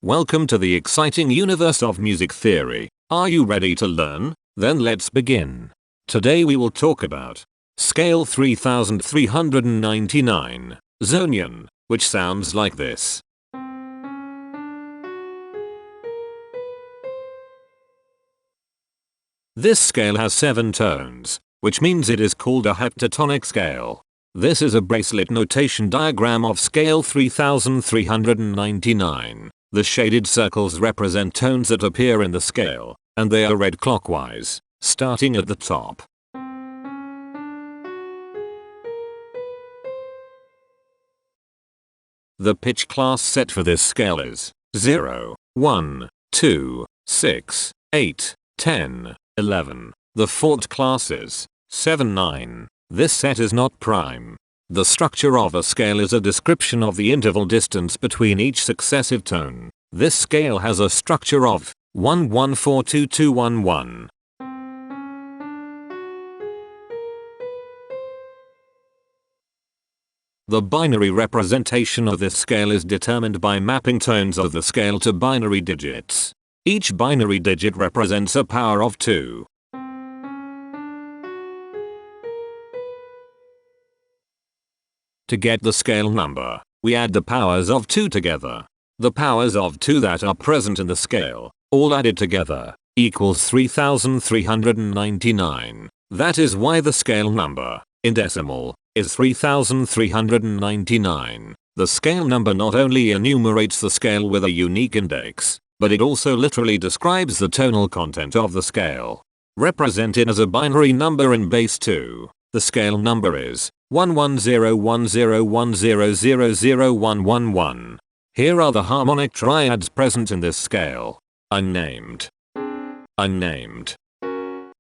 Welcome to the exciting universe of music theory. Are you ready to learn? Then let's begin. Today we will talk about Scale 3399, Zonian, which sounds like this. This scale has 7 tones, which means it is called a heptatonic scale. This is a bracelet notation diagram of scale 3399. The shaded circles represent tones that appear in the scale, and they are read clockwise, starting at the top. The pitch class set for this scale is 0, 1, 2, 6, 8, 10, 11. The fault class is 7, 9. This set is not prime. The structure of a scale is a description of the interval distance between each successive tone. This scale has a structure of 1 1 4 2 2 1 1. The binary representation of this scale is determined by mapping tones of the scale to binary digits. Each binary digit represents a power of 2. To get the scale number, we add the powers of 2 together. The powers of 2 that are present in the scale, all added together, equals 3399. That is why the scale number, in decimal, is 3399. The scale number not only enumerates the scale with a unique index, but it also literally describes the tonal content of the scale. Represented as a binary number in base 2, the scale number is 1101010000111. Here are the harmonic triads present in this scale. Unnamed, unnamed,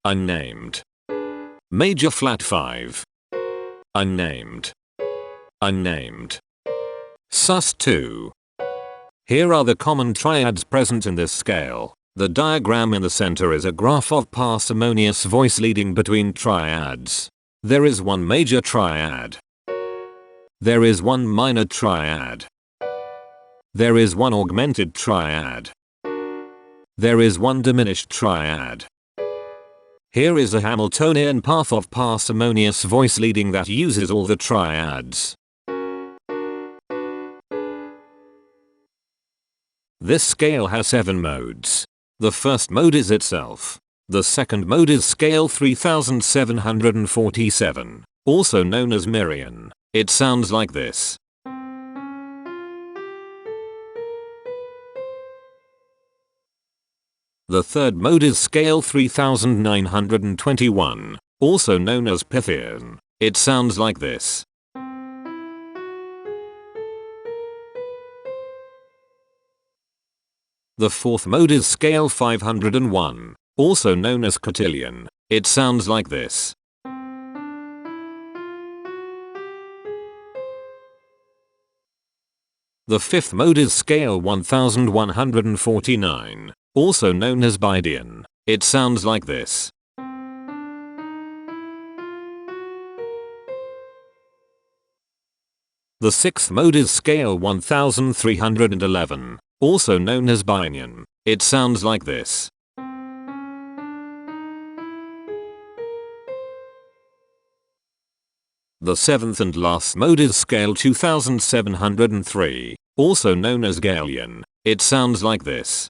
unnamed. Major flat 5. Unnamed, unnamed. Sus 2. Here are the common triads present in this scale. The diagram in the center is a graph of parsimonious voice leading between triads. There is one major triad. There is one minor triad. There is one augmented triad. There is one diminished triad. Here is a Hamiltonian path of parsimonious voice leading that uses all the triads. This scale has 7 modes. The first mode is itself. The second mode is scale 3747, also known as Mirian. It sounds like this. The third mode is scale 3921, also known as Pythian. It sounds like this. The fourth mode is scale 501. Also known as cotillion. It sounds like this. The fifth mode is scale 1149, also known as bidian. It sounds like this. The sixth mode is scale 1311, also known as biennian. It sounds like this. The seventh and last mode is scale 2703, also known as Galilean. It sounds like this.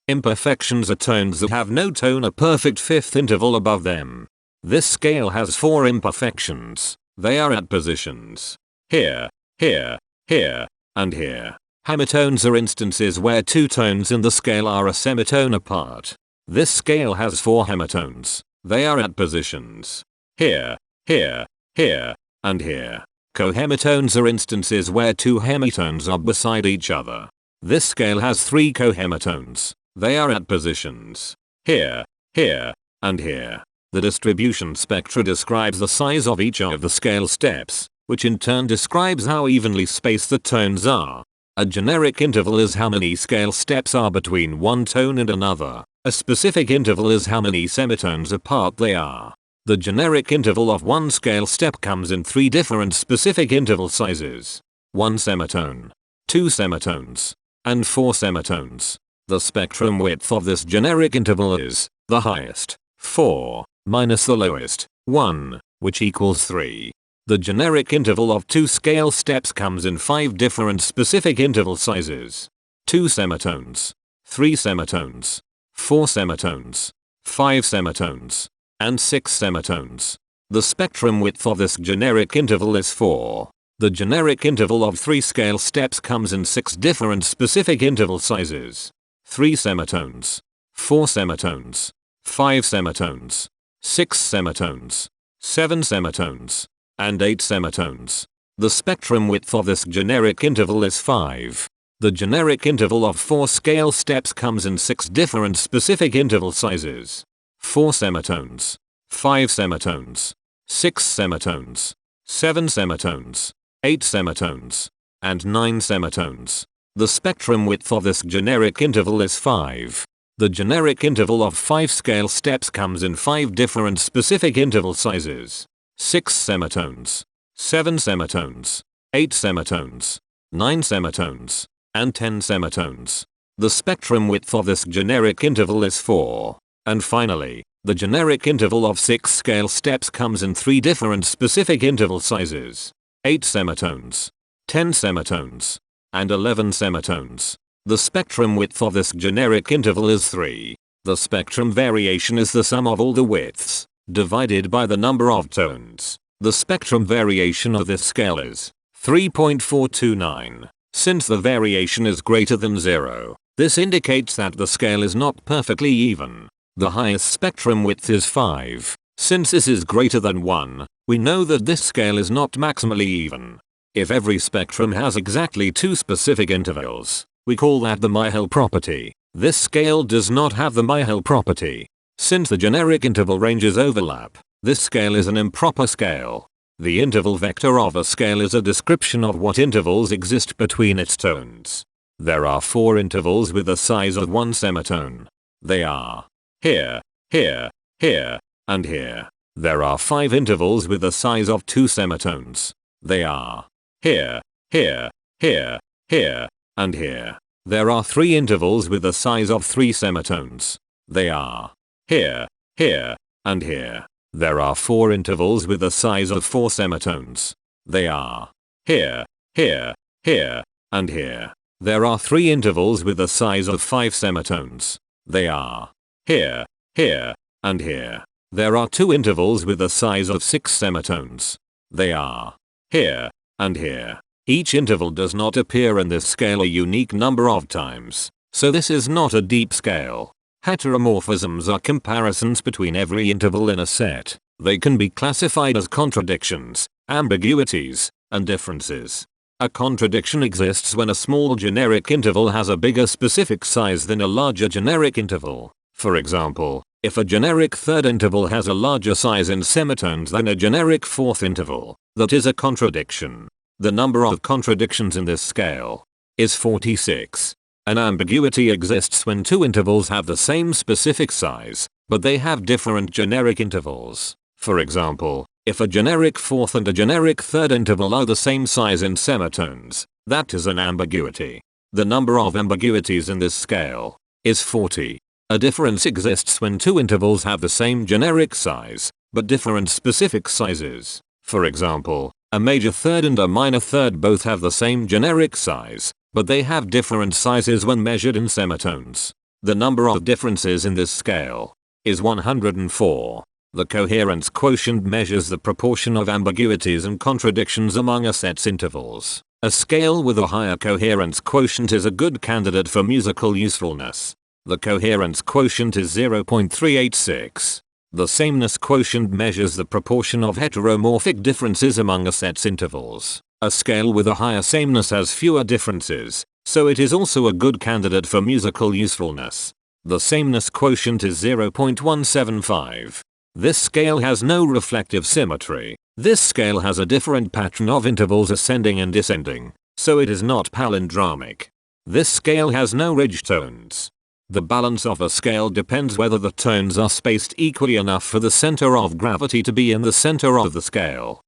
Imperfections are tones that have no tone a perfect fifth interval above them. This scale has 4 imperfections. They are at positions here, here, here, and here. Hemitones are instances where 2 tones in the scale are a semitone apart. This scale has 4 hemitones. They are at positions here, here, here, and here. Cohemitones are instances where 2 hemitones are beside each other. This scale has 3 cohemitones. They are at positions here, here, and here. The distribution spectra describes the size of each of the scale steps, which in turn describes how evenly spaced the tones are. A generic interval is how many scale steps are between one tone and another. A specific interval is how many semitones apart they are. The generic interval of one scale step comes in 3 different specific interval sizes. 1 semitone, 2 semitones, and 4 semitones. The spectrum width of this generic interval is the highest, 4, minus the lowest, 1, which equals 3. The generic interval of 2 scale steps comes in 5 different specific interval sizes. 2 semitones, 3 semitones, 4 semitones, 5 semitones, and 6 semitones. The spectrum width of this generic interval is 4. The generic interval of 3 scale steps comes in 6 different specific interval sizes. 3 semitones, 4 semitones, 5 semitones, 6 semitones, 7 semitones, and 8 semitones. The spectrum width of this generic interval is 5. The generic interval of 4 scale steps comes in 6 different specific interval sizes. 4 semitones, 5 semitones, 6 semitones, 7 semitones, 8 semitones, and 9 semitones. The spectrum width of this generic interval is 5. The generic interval of 5 scale steps comes in 5 different specific interval sizes. 6 semitones, 7 semitones, 8 semitones, 9 semitones, and 10 semitones. The spectrum width of this generic interval is 4. And finally, the generic interval of 6 scale steps comes in 3 different specific interval sizes. 8 semitones, 10 semitones, and 11 semitones. The spectrum width of this generic interval is 3. The spectrum variation is the sum of all the widths, divided by the number of tones. The spectrum variation of this scale is 3.429. Since the variation is greater than 0, this indicates that the scale is not perfectly even. The highest spectrum width is 5. Since this is greater than 1, we know that this scale is not maximally even. If every spectrum has exactly 2 specific intervals, we call that the Myhill property. This scale does not have the Myhill property. Since the generic interval ranges overlap, this scale is an improper scale. The interval vector of a scale is a description of what intervals exist between its tones. There are 4 intervals with the size of 1 semitone. They are here, here, here, and here. There are 5 intervals with the size of 2 semitones. They are here, here, here, here, and here. There are 3 intervals with the size of 3 semitones. They are here, here, and here. There are 4 intervals with the size of 4 semitones. They are here, here, here, and here. There are 3 intervals with the size of 5 semitones. They are here, here, and here. There are 2 intervals with the size of 6 semitones. They are here, and here. Each interval does not appear in this scale a unique number of times, so this is not a deep scale. Heteromorphisms are comparisons between every interval in a set. They can be classified as contradictions, ambiguities, and differences. A contradiction exists when a small generic interval has a bigger specific size than a larger generic interval. For example, if a generic third interval has a larger size in semitones than a generic fourth interval, that is a contradiction. The number of contradictions in this scale is 46. An ambiguity exists when 2 intervals have the same specific size, but they have different generic intervals. For example, if a generic fourth and a generic third interval are the same size in semitones, that is an ambiguity. The number of ambiguities in this scale is 40. A difference exists when 2 intervals have the same generic size, but different specific sizes. For example, a major third and a minor third both have the same generic size, but they have different sizes when measured in semitones. The number of differences in this scale is 104. The coherence quotient measures the proportion of ambiguities and contradictions among a set's intervals. A scale with a higher coherence quotient is a good candidate for musical usefulness. The coherence quotient is 0.386. The sameness quotient measures the proportion of heteromorphic differences among a set's intervals. A scale with a higher sameness has fewer differences, so it is also a good candidate for musical usefulness. The sameness quotient is 0.175. This scale has no reflective symmetry. This scale has a different pattern of intervals ascending and descending, so it is not palindromic. This scale has no ridge tones. The balance of a scale depends whether the tones are spaced equally enough for the center of gravity to be in the center of the scale.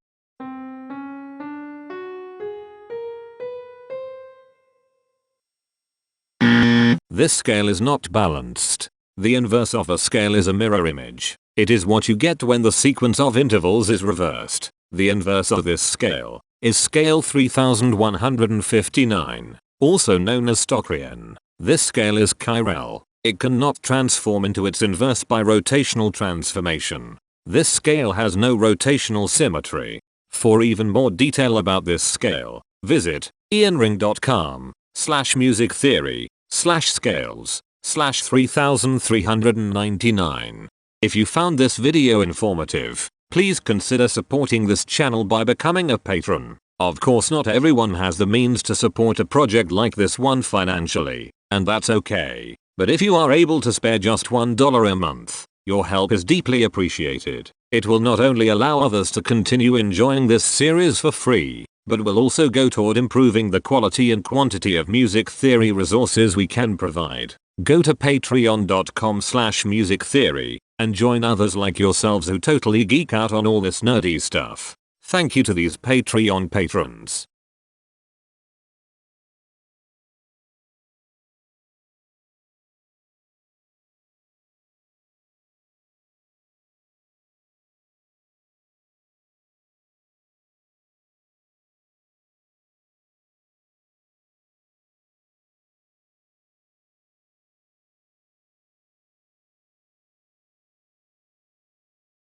This scale is not balanced. The inverse of a scale is a mirror image. It is what you get when the sequence of intervals is reversed. The inverse of this scale is scale 3159, also known as Stokrian. This scale is chiral. It cannot transform into its inverse by rotational transformation. This scale has no rotational symmetry. For even more detail about this scale, visit ianring.com/musictheory/scales/3399. If you found this video informative, please consider supporting this channel by becoming a patron. Of course, not everyone has the means to support a project like this one financially, and that's okay. But if you are able to spare just $1 a month, your help is deeply appreciated. It will not only allow others to continue enjoying this series for free, but will also go toward improving the quality and quantity of music theory resources we can provide. Go to patreon.com/musictheory and join others like yourselves who totally geek out on all this nerdy stuff. Thank you to these Patreon patrons.